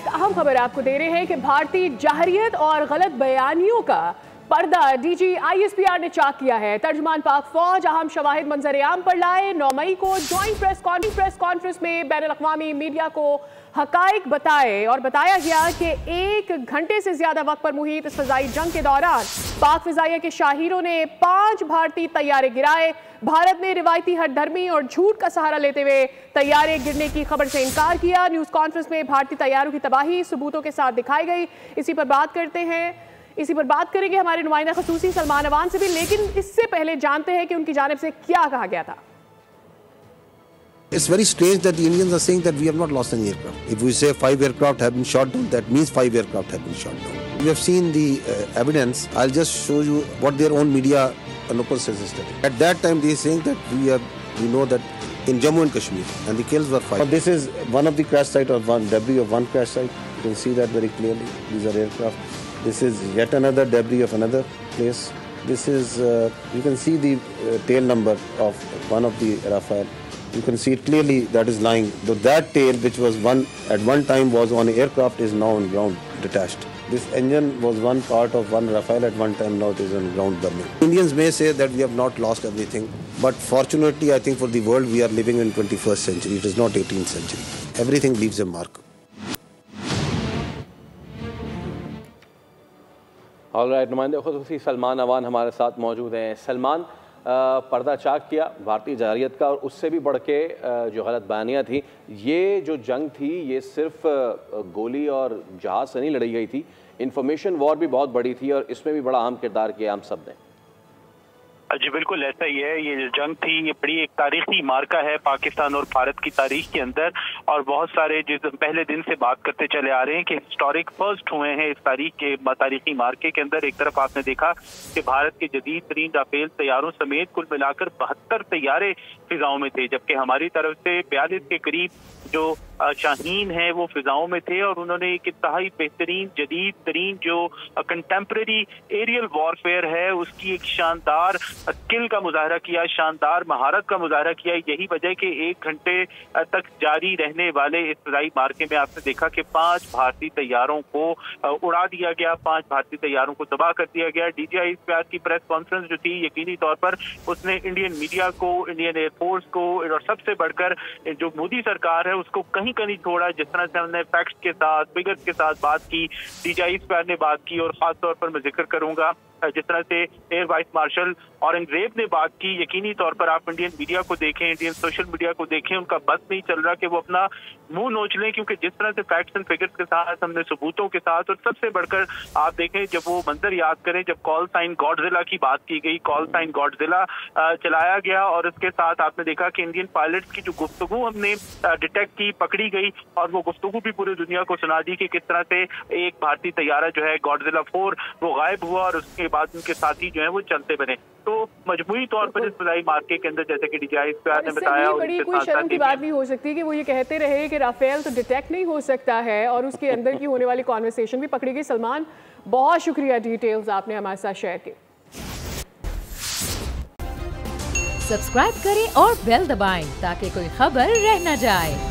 अहम खबर आपको दे रहे हैं कि भारतीय जहरियत और गलत बयानियों का पर्दा डीजी ISPR ने चाक किया है। तर्जुमान पाक फौज अहम शवाहिद मंजर-ए-आम पर लाए। 9 मई को ज्वाइंट प्रेस कॉन्फ्रेंस में बैनुल-अक़वामी मीडिया को हकाइक बताए और बताया गया कि 1 घंटे से ज्यादा वक्त पर मुहित इस फ़िज़ाई जंग के दौरान पाक फ़िज़ाइया के शाहीरों ने 5 भारतीय तैयारे गिराए। भारत ने रिवायती हठधर्मी और झूठ का सहारा लेते हुए तैयारे गिरने की खबर से इनकार किया। न्यूज़ कॉन्फ्रेंस में भारतीय तैयारों की तबाही सबूतों के साथ दिखाई गई। इसी पर बात करेंगे हमारे नुमाइंदा ख़ुसूसी सलमान अवान से भी, लेकिन इससे पहले जानते हैं कि उनकी जानिब से क्या कहा गया था। It's very strange that the Indians are saying that we have not lost any aircraft. If we say 5 aircraft have been shot down, that means 5 aircraft have been shot down. We have seen the evidence. I'll just show you what their own media local says yesterday. At that time, they are saying that we know that in Jammu and Kashmir, and the kills were 5. This is one of the crash site or one debris of one crash site. You can see that very clearly. These are aircraft. This is yet another debris of another place. This is you can see the tail number of one of the Rafale. You can see it clearly that is lying. That tail, which was at one time was on aircraft, is now on ground, detached. This engine was one part of one Rafale at one time. Now it is on ground burning. Indians may say that we have not lost everything, but fortunately, I think for the world, we are living in 21st century. It is not 18th century. Everything leaves a mark. All right, नुमाइंदे ख़ुसूसी सलमान अवान हमारे साथ मौजूद हैं। सलमान, पर्दा चाक किया भारतीय जहरियत का, और उससे भी बढ़ के जो गलत बयानियाँ थी, ये जो जंग थी ये सिर्फ गोली और जहाज़ से नहीं लड़ी गई थी, इंफॉर्मेशन वॉर भी बहुत बड़ी थी और इसमें भी बड़ा अहम किरदार किया हम सब ने। जी बिल्कुल ऐसा ही है। ये जो जंग थी ये बड़ी एक तारीखी मार्का है पाकिस्तान और भारत की तारीख के अंदर, और बहुत सारे जिस पहले दिन से बात करते चले आ रहे हैं कि हिस्टोरिक फर्स्ट हुए हैं इस तारीखी मार्के के अंदर। एक तरफ आपने देखा कि भारत के जदीद तरीन राफेल तैयारों समेत कुल मिलाकर 72 तैयारे फिजाओं में थे, जबकि हमारी तरफ से 42 के करीब जो शाहीन है वो फिजाओं में थे, और उन्होंने एक इंतहाई बेहतरीन जदीद तरीन जो कंटेम्प्रेरी एरियल वॉरफेयर है उसकी एक शानदार स्किल का मुजाहरा किया, शानदार महारत का मुजाहरा किया। यही वजह कि 1 घंटे तक जारी रहने वाले इस फ़िज़ाई मार्के में आपने देखा कि 5 भारतीय तैयारों को उड़ा दिया गया, 5 भारतीय तैयारों को तबाह कर दिया गया। DGISPR की प्रेस कॉन्फ्रेंस जो थी यकीनी तौर पर उसने इंडियन मीडिया को, इंडियन एयरफोर्स को और सबसे बढ़कर जो मोदी सरकार है उसको कहीं नहीं छोड़ा। जिस तरह से हमने फैक्ट्स के साथ, फिगर्स के साथ बात की, DGISPR ने बात की, और खास तौर पर मैं जिक्र करूंगा जिस तरह से एयर वाइस मार्शल औरंगजेब ने बात की। यकीनी तौर पर आप इंडियन मीडिया को देखें, इंडियन सोशल मीडिया को देखें, उनका बस नहीं चल रहा कि वो अपना मुंह नोच लें, क्योंकि जिस तरह से फैक्ट्स एंड फिगर्स के साथ, हमने सबूतों के साथ, और सबसे बढ़कर आप देखें जब वो मंजर याद करें जब कॉल साइन गॉडजिला की बात की गई, कॉल साइन गॉडजिला चलाया गया, और इसके साथ आपने देखा कि इंडियन पायलट्स की जो गुफ्तगू हमने डिटेक्ट की, पकड़ी गई, और वो गुफ्तगू भी पूरी दुनिया को सुना दी कि किस तरह से एक भारतीय तैयारा जो है गॉडजिला 4 वो गायब हुआ, और उसके बाद उनके साथी जो है वो चलते बने। तो मजमूई तौर पर इस फ़िज़ाई मार्के के अंदर जैसे कि DGISPR ने बताया, बड़ी कोई शर्म की बात नहीं हो सकती कि वो ये कहते रहे कि राफेल तो डिटेक्ट नहीं हो सकता है, और उसके अंदर की होने वाली कॉन्वर्सेशन भी पकड़ी गई। सलमान, बहुत शुक्रिया, डिटेल्स आपने हमारे साथ शेयर की। सब्सक्राइब करें और बेल दबाएं ताकि कोई खबर रह न जाए।